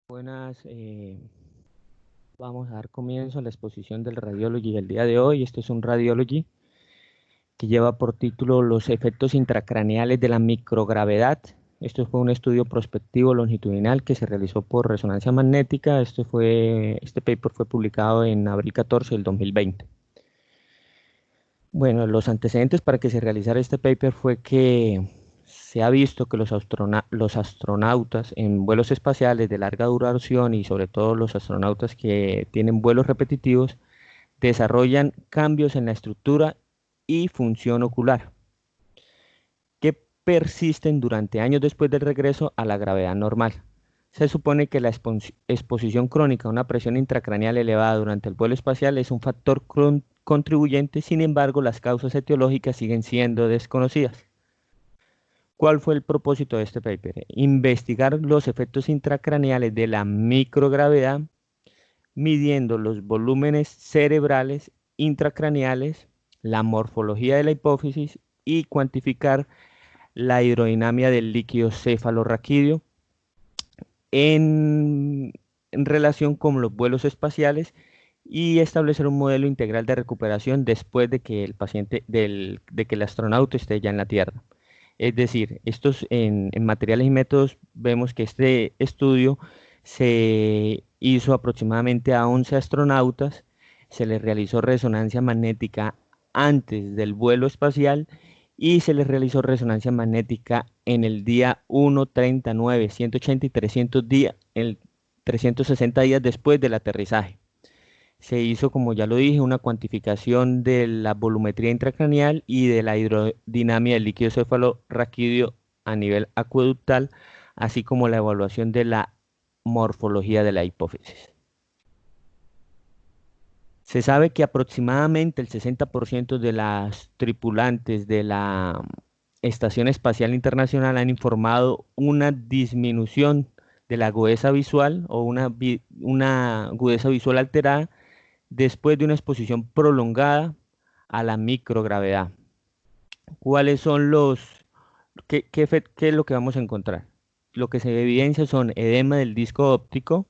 Buenas, vamos a dar comienzo a la exposición del Radiology del día de hoy. Este es un Radiology que lleva por título Los efectos intracraneales de la microgravedad. Esto fue un estudio prospectivo longitudinal que se realizó por resonancia magnética. Este paper fue publicado en abril 14 del 2020. Bueno, los antecedentes para que se realizara este paper fue que se ha visto que los astronautas en vuelos espaciales de larga duración y sobre todo los astronautas que tienen vuelos repetitivos desarrollan cambios en la estructura y función ocular que persisten durante años después del regreso a la gravedad normal. Se supone que la exposición crónica a una presión intracraneal elevada durante el vuelo espacial es un factor contribuyente, sin embargo, las causas etiológicas siguen siendo desconocidas. ¿Cuál fue el propósito de este paper? Investigar los efectos intracraneales de la microgravedad, midiendo los volúmenes cerebrales intracraneales, la morfología de la hipófisis y cuantificar la hidrodinámica del líquido cefalorraquídeo en relación con los vuelos espaciales y establecer un modelo integral de recuperación después de que de que el astronauta esté ya en la Tierra. Es decir, en materiales y métodos vemos que este estudio se hizo aproximadamente a 11 astronautas, se les realizó resonancia magnética antes del vuelo espacial y se les realizó resonancia magnética en el día 1, 39, 180 y 300 días, 360 días después del aterrizaje. Se hizo, como ya lo dije, una cuantificación de la volumetría intracraneal y de la hidrodinámica del líquido cefalorraquídeo a nivel acueductal, así como la evaluación de la morfología de la hipófisis. Se sabe que aproximadamente el 60% de las tripulantes de la Estación Espacial Internacional han informado una disminución de la agudeza visual o una agudeza visual alterada después de una exposición prolongada a la microgravedad. ¿Cuáles son qué es lo que vamos a encontrar? Lo que se evidencia son edema del disco óptico,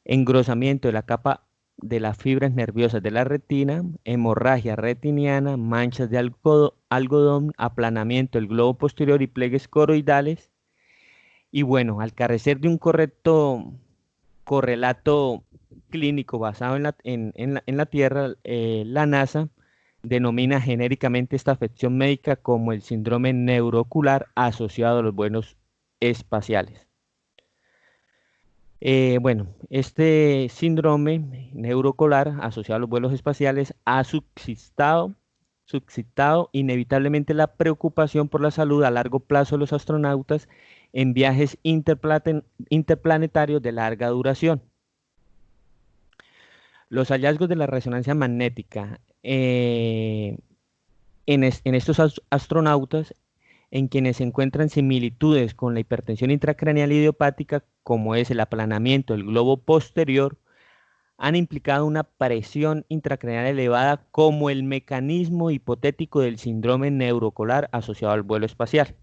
engrosamiento de la capa de las fibras nerviosas de la retina, hemorragia retiniana, manchas de algodón, aplanamiento del globo posterior y pliegues coroidales. Y bueno, al carecer de un correcto correlato clínico basado en la Tierra, la NASA denomina genéricamente esta afección médica como el síndrome neuroocular asociado a los vuelos espaciales. Bueno, este síndrome neuroocular asociado a los vuelos espaciales ha suscitado inevitablemente la preocupación por la salud a largo plazo de los astronautas en viajes interplanetarios de larga duración. Los hallazgos de la resonancia magnética en estos astronautas, en quienes se encuentran similitudes con la hipertensión intracraneal idiopática, como es el aplanamiento del globo posterior, han implicado una presión intracraneal elevada como el mecanismo hipotético del síndrome neuroocular asociado al vuelo espacial.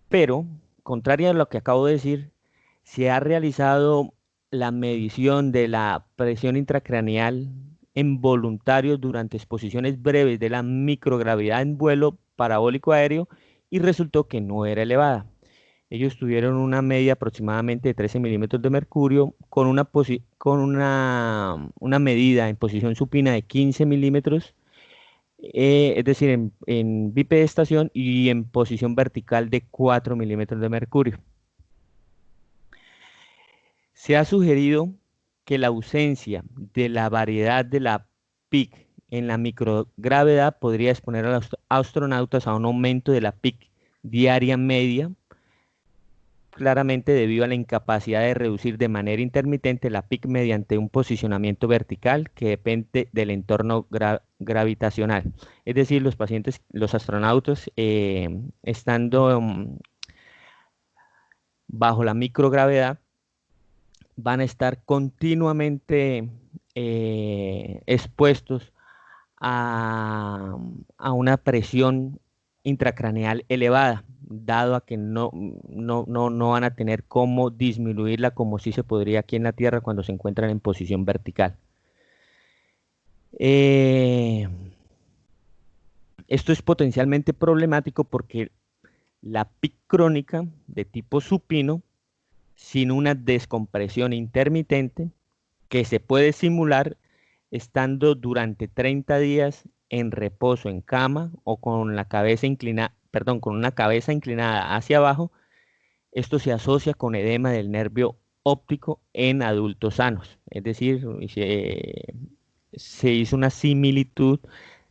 Pero, contrario a lo que acabo de decir, se ha realizado la medición de la presión intracraneal en voluntarios durante exposiciones breves de la microgravedad en vuelo parabólico aéreo y resultó que no era elevada. Ellos tuvieron una media aproximadamente de 13 milímetros de mercurio con una medida en posición supina de 15 milímetros, es decir, en bipedestación y en posición vertical de 4 milímetros de mercurio. Se ha sugerido que la ausencia de la variedad de la PIC en la microgravedad podría exponer a los astronautas a un aumento de la PIC diaria media, claramente debido a la incapacidad de reducir de manera intermitente la PIC mediante un posicionamiento vertical que depende del entorno gravitacional. Es decir, los astronautas, estando bajo la microgravedad, van a estar continuamente expuestos a una presión intracraneal elevada, dado a que no van a tener cómo disminuirla como sí se podría aquí en la Tierra cuando se encuentran en posición vertical. Eh, Esto es potencialmente problemático porque la PIC crónica de tipo supino, sin una descompresión intermitente, que se puede simular estando durante 30 días en reposo en cama o con la cabeza inclinada, perdón, con una cabeza inclinada hacia abajo. Esto se asocia con edema del nervio óptico en adultos sanos. Es decir, se hizo una similitud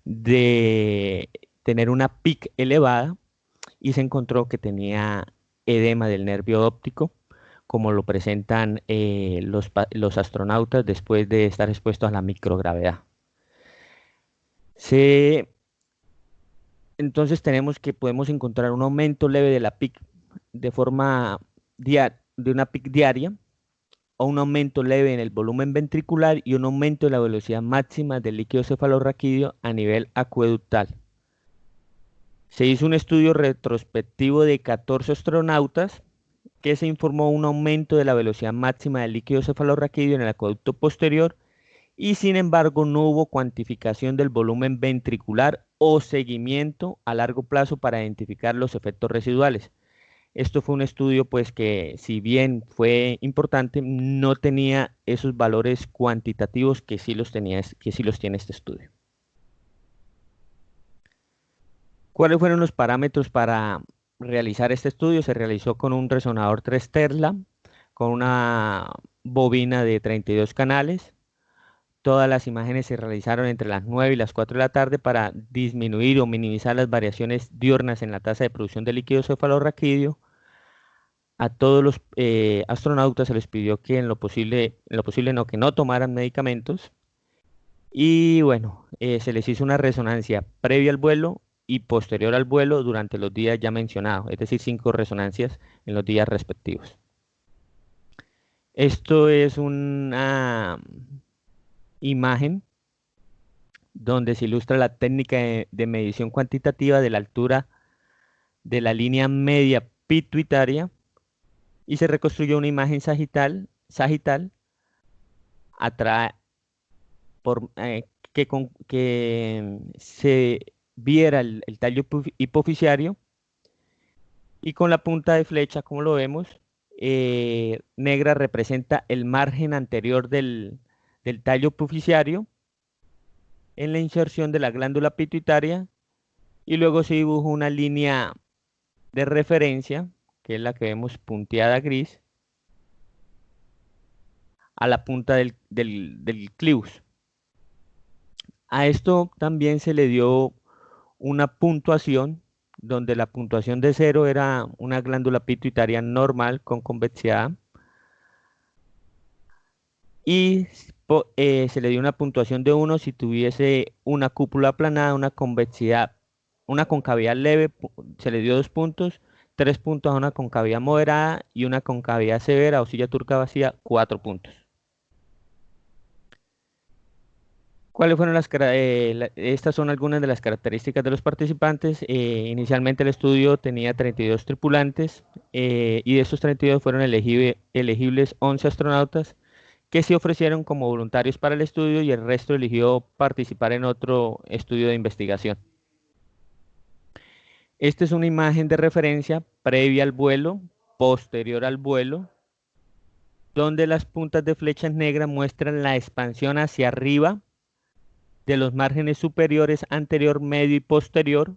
de tener una PIC elevada y se encontró que tenía edema del nervio óptico, como lo presentan los astronautas después de estar expuestos a la microgravedad. Se, entonces tenemos que podemos encontrar un aumento leve de la PIC de forma de una PIC diaria, o un aumento leve en el volumen ventricular y un aumento de la velocidad máxima del líquido cefalorraquídeo a nivel acueductal. Se hizo un estudio retrospectivo de 14 astronautas que se informó un aumento de la velocidad máxima del líquido cefalorraquídeo en el acueducto posterior y sin embargo no hubo cuantificación del volumen ventricular o seguimiento a largo plazo para identificar los efectos residuales. Esto fue un estudio pues que si bien fue importante, no tenía esos valores cuantitativos que sí los que sí los tiene este estudio. ¿Cuáles fueron los parámetros para realizar este estudio? Se realizó con un resonador 3 Tesla, con una bobina de 32 canales. Todas las imágenes se realizaron entre las 9 y las 4 de la tarde para disminuir o minimizar las variaciones diurnas en la tasa de producción de líquido cefalorraquídeo. A todos los astronautas se les pidió que en lo posible no, que no tomaran medicamentos. Y bueno, se les hizo una resonancia previa al vuelo y posterior al vuelo durante los días ya mencionados, es decir, 5 resonancias en los días respectivos. Esto es una imagen donde se ilustra la técnica de medición cuantitativa de la altura de la línea media pituitaria y se reconstruyó una imagen sagital atrae por, que se viera el tallo hipofisiario y con la punta de flecha, como lo vemos, negra representa el margen anterior del tallo hipofisiario en la inserción de la glándula pituitaria y luego se dibuja una línea de referencia, que es la que vemos punteada gris, a la punta del clivus. A esto también se le dio una puntuación, donde la puntuación de 0 era una glándula pituitaria normal con convexidad y se le dio una puntuación de 1 si tuviese una cúpula aplanada, una convexidad, una concavidad leve, se le dio 2 puntos, 3 puntos a una concavidad moderada y una concavidad severa o silla turca vacía, 4 puntos. ¿Cuáles fueron estas son algunas de las características de los participantes? Inicialmente el estudio tenía 32 tripulantes y de esos 32 fueron elegibles 11 astronautas que se ofrecieron como voluntarios para el estudio y el resto eligió participar en otro estudio de investigación. Esta es una imagen de referencia previa al vuelo, posterior al vuelo, donde las puntas de flechas negras muestran la expansión hacia arriba de los márgenes superiores anterior, medio y posterior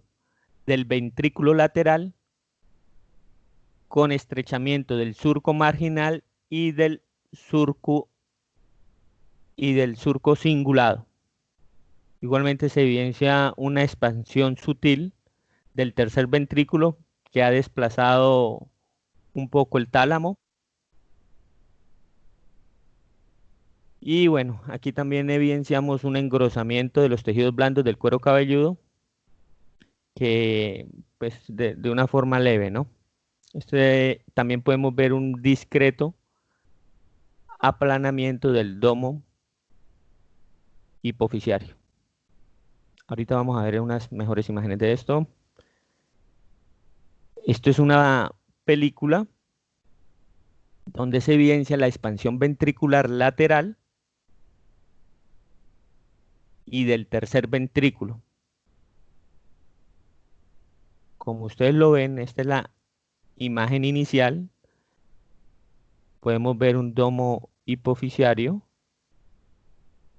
del ventrículo lateral con estrechamiento del surco marginal surco y del surco cingulado. Igualmente se evidencia una expansión sutil del tercer ventrículo que ha desplazado un poco el tálamo. Y bueno, aquí también evidenciamos un engrosamiento de los tejidos blandos del cuero cabelludo que pues de una forma leve, ¿no? También podemos ver un discreto aplanamiento del domo hipofisiario. Ahorita vamos a ver unas mejores imágenes de esto. Esto es una película donde se evidencia la expansión ventricular lateral y del tercer ventrículo. Como ustedes lo ven, esta es la imagen inicial. Podemos ver un domo hipofisiario,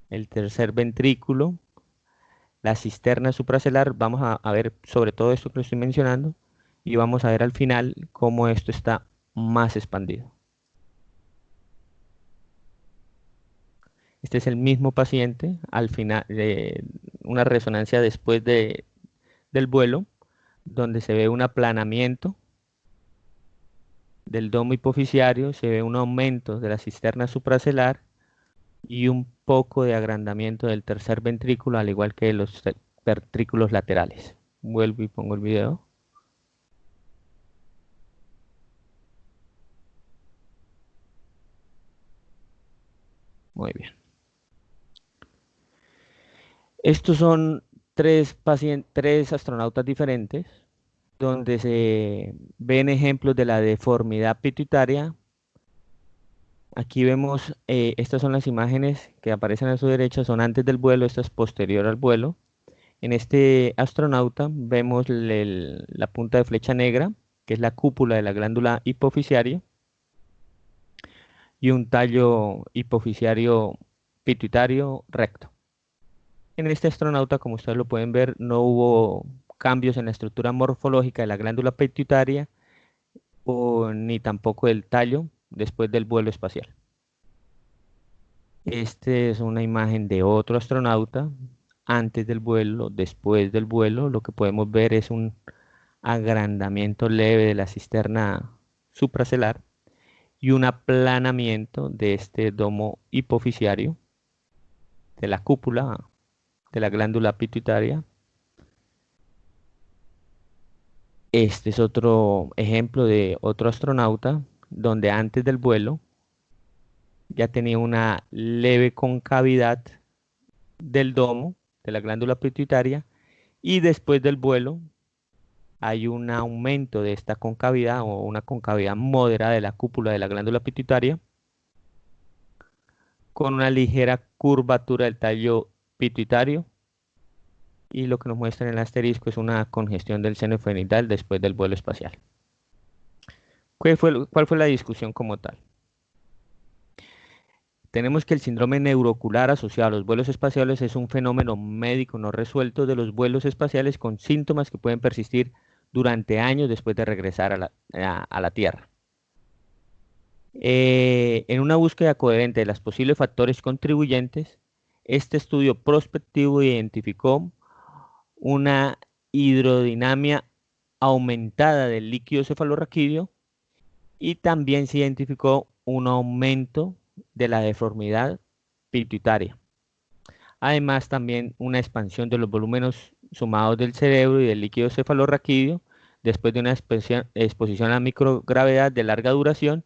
el tercer ventrículo, la cisterna supracelular. Vamos a ver sobre todo esto que lo estoy mencionando y vamos a ver al final cómo esto está más expandido. Este es el mismo paciente al final de una resonancia después del vuelo, donde se ve un aplanamiento del domo hipofisiario, se ve un aumento de la cisterna supracelular y un poco de agrandamiento del tercer ventrículo, al igual que los ventrículos laterales. Vuelvo y pongo el video. Muy bien. Estos son tres astronautas diferentes, donde se ven ejemplos de la deformidad pituitaria. Aquí vemos, estas son las imágenes que aparecen a su derecha, son antes del vuelo, esta es posterior al vuelo. En este astronauta vemos la punta de flecha negra, que es la cúpula de la glándula hipofisiaria, y un tallo hipofisiario pituitario recto. En este astronauta, como ustedes lo pueden ver, no hubo cambios en la estructura morfológica de la glándula pituitaria ni tampoco del tallo después del vuelo espacial. Este es una imagen de otro astronauta antes del vuelo, después del vuelo. Lo que podemos ver es un agrandamiento leve de la cisterna supracelular y un aplanamiento de este domo hipofisiario, de la cúpula de la glándula pituitaria. Este es otro ejemplo de otro astronauta donde antes del vuelo ya tenía una leve concavidad del domo de la glándula pituitaria y después del vuelo hay un aumento de esta concavidad o una concavidad moderada de la cúpula de la glándula pituitaria con una ligera curvatura del tallo pituitario, y lo que nos muestra en el asterisco es una congestión del seno fenital después del vuelo espacial. ¿Cuál fue la discusión como tal? Tenemos que el síndrome neuroocular asociado a los vuelos espaciales es un fenómeno médico no resuelto de los vuelos espaciales con síntomas que pueden persistir durante años después de regresar a la Tierra. En una búsqueda coherente de los posibles factores contribuyentes, este estudio prospectivo identificó una hidrodinamia aumentada del líquido cefalorraquídeo y también se identificó un aumento de la deformidad pituitaria. Además, también una expansión de los volúmenes sumados del cerebro y del líquido cefalorraquídeo después de una exposición a microgravedad de larga duración,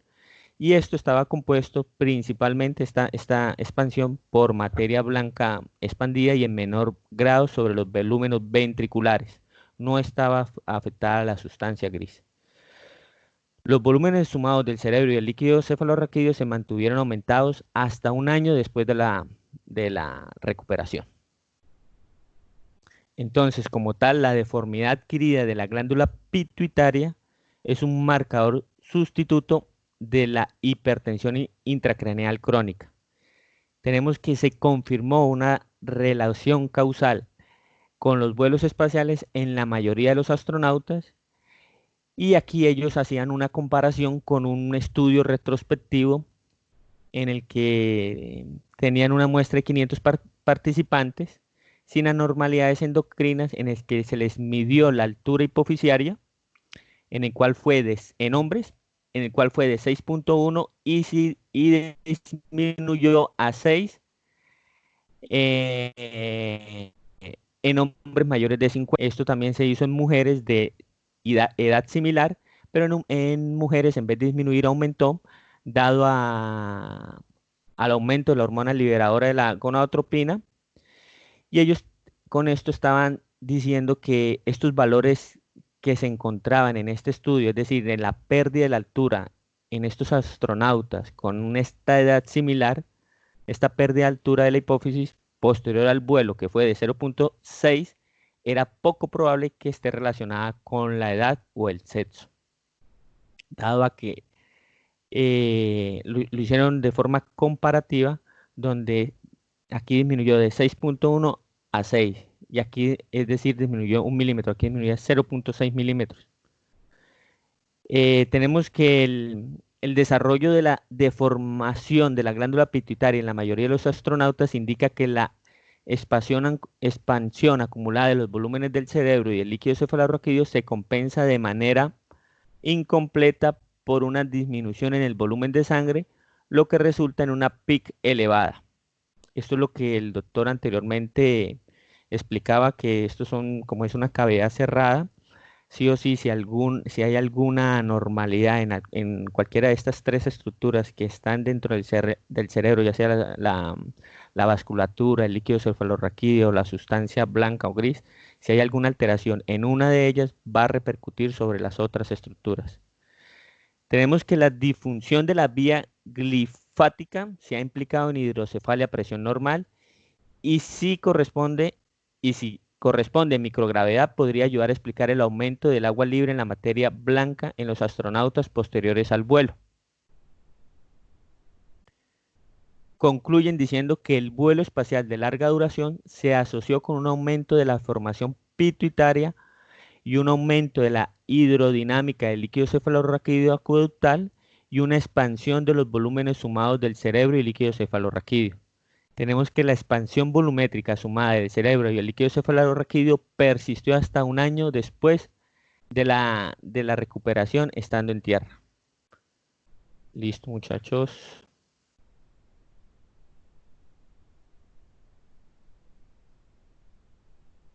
y esto estaba compuesto principalmente, esta expansión, por materia blanca expandida y en menor grado sobre los volúmenes ventriculares. No estaba afectada la sustancia gris. Los volúmenes sumados del cerebro y el líquido cefalorraquídeo se mantuvieron aumentados hasta un año después de la recuperación. Entonces, como tal, la deformidad adquirida de la glándula pituitaria es un marcador sustituto de la hipertensión intracraneal crónica. Tenemos que se confirmó una relación causal con los vuelos espaciales en la mayoría de los astronautas, y aquí ellos hacían una comparación con un estudio retrospectivo en el que tenían una muestra de 500 participantes sin anormalidades endocrinas, en el que se les midió la altura hipofisiaria, en el cual fue en hombres, en el cual fue de 6.1 y disminuyó a 6 eh, en hombres mayores de 50. Esto también se hizo en mujeres de edad similar, pero en mujeres en vez de disminuir aumentó, dado al aumento de la hormona liberadora de la gonadotropina, y ellos con esto estaban diciendo que estos valores que se encontraban en este estudio, es decir, en la pérdida de la altura en estos astronautas con esta edad similar, esta pérdida de altura de la hipófisis posterior al vuelo, que fue de 0.6, era poco probable que esté relacionada con la edad o el sexo, dado a que lo hicieron de forma comparativa, donde aquí disminuyó de 6.1 a 6, y aquí, es decir, disminuyó 1 milímetro, aquí disminuyó 0.6 milímetros. Tenemos que el desarrollo de la deformación de la glándula pituitaria en la mayoría de los astronautas indica que la expansión acumulada de los volúmenes del cerebro y el líquido cefalorraquídeo se compensa de manera incompleta por una disminución en el volumen de sangre, lo que resulta en una PIC elevada. Esto es lo que el doctor anteriormente explicaba, que esto son, como es una cavidad cerrada, sí o sí, si hay alguna anormalidad en cualquiera de estas tres estructuras que están dentro del cerebro, ya sea la vasculatura, el líquido cefalorraquídeo, la sustancia blanca o gris, si hay alguna alteración en una de ellas, va a repercutir sobre las otras estructuras. Tenemos que la disfunción de la vía glifática se ha implicado en hidrocefalia a presión normal, y si corresponde en microgravedad, podría ayudar a explicar el aumento del agua libre en la materia blanca en los astronautas posteriores al vuelo. Concluyen diciendo que el vuelo espacial de larga duración se asoció con un aumento de la formación pituitaria y un aumento de la hidrodinámica del líquido cefalorraquídeo acueductal y una expansión de los volúmenes sumados del cerebro y líquido cefalorraquídeo. Tenemos que la expansión volumétrica sumada del cerebro y el líquido cefalorraquídeo persistió hasta un año después de la recuperación estando en tierra. Listo, muchachos.